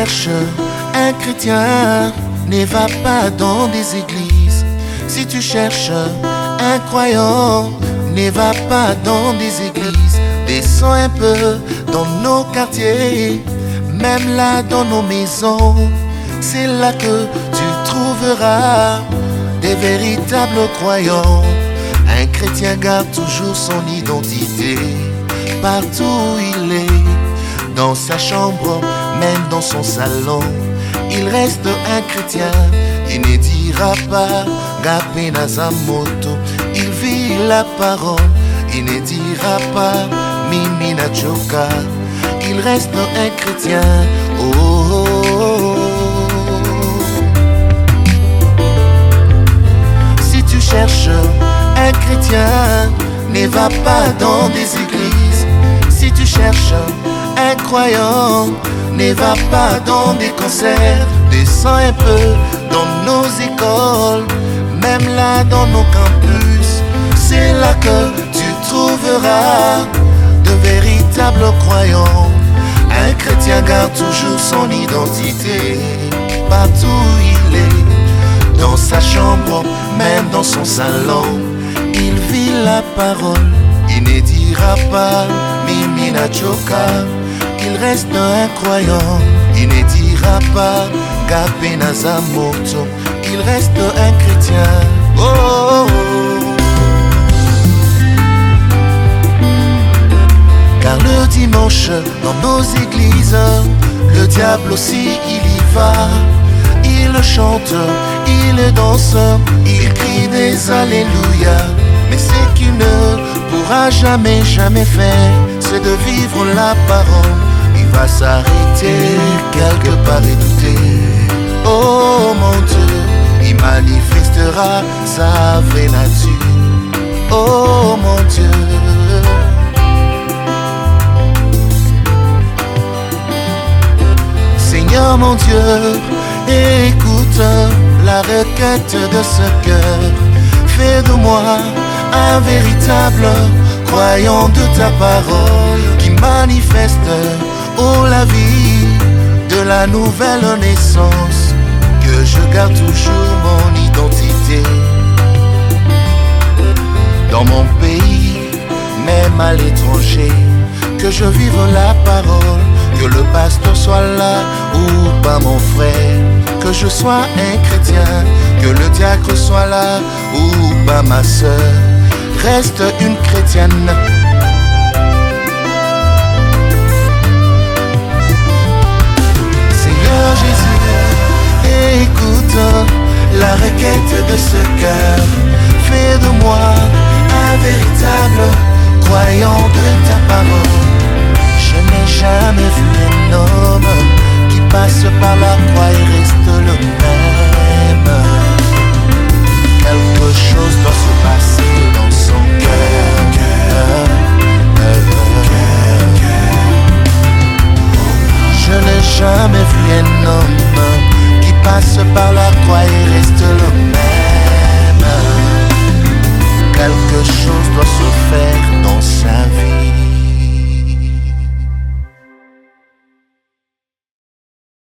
cherches un chrétien, ne va pas dans des églises. Si tu cherches un croyant, ne va pas dans des églises. Descends un peu dans nos quartiers, même là dans nos maisons. C'est là que tu trouveras des véritables croyants. Un chrétien garde toujours son identité, partout où il est, dans sa chambre, même dans son salon. Il reste un chrétien, il ne dira pas Gapena Zamoto. Il vit la parole, il ne dira pas Mimi Nachoka. Il reste un chrétien, oh, oh, oh. Si tu cherches un chrétien, ne va pas dans des églises. Si tu cherches un croyant, ne va pas dans des concerts. Descends un peu dans nos écoles, même là dans nos campus. C'est là que tu trouveras de véritables croyants. Un chrétien garde toujours son identité, partout où il est, dans sa chambre, même dans son salon. Il vit la parole, il ne dira pas Mimi Nachoka. Il reste un croyant, il ne dira pas Gapena Zamoto. Il reste un chrétien, oh, oh, oh. Car le dimanche, dans nos églises, le diable aussi il y va. Il chante, il danse, il crie des alléluia. Mais ce qu'il ne pourra jamais, jamais faire, c'est de vivre la parole. Il va s'arrêter quelque part et douter. Oh mon Dieu, il manifestera sa vraie nature. Oh mon Dieu. Seigneur mon Dieu, écoute la requête de ce cœur. Fais de moi un véritable croyant de ta parole, qui manifeste, oh, la vie de la nouvelle naissance. Que je garde toujours mon identité dans mon pays, même à l'étranger. Que je vive la parole, que le pasteur soit là ou pas mon frère. Que je sois un chrétien, que le diacre soit là ou pas ma sœur. Reste une chrétienne. Seigneur Jésus, écoute la requête de ce cœur. Fais de moi un véritable croyant de ta parole. Je n'ai jamais vu un homme qui passe par la croix et reste le même. Quelque chose doit se passer dans son cœur. Je n'ai jamais vu un homme qui passe par la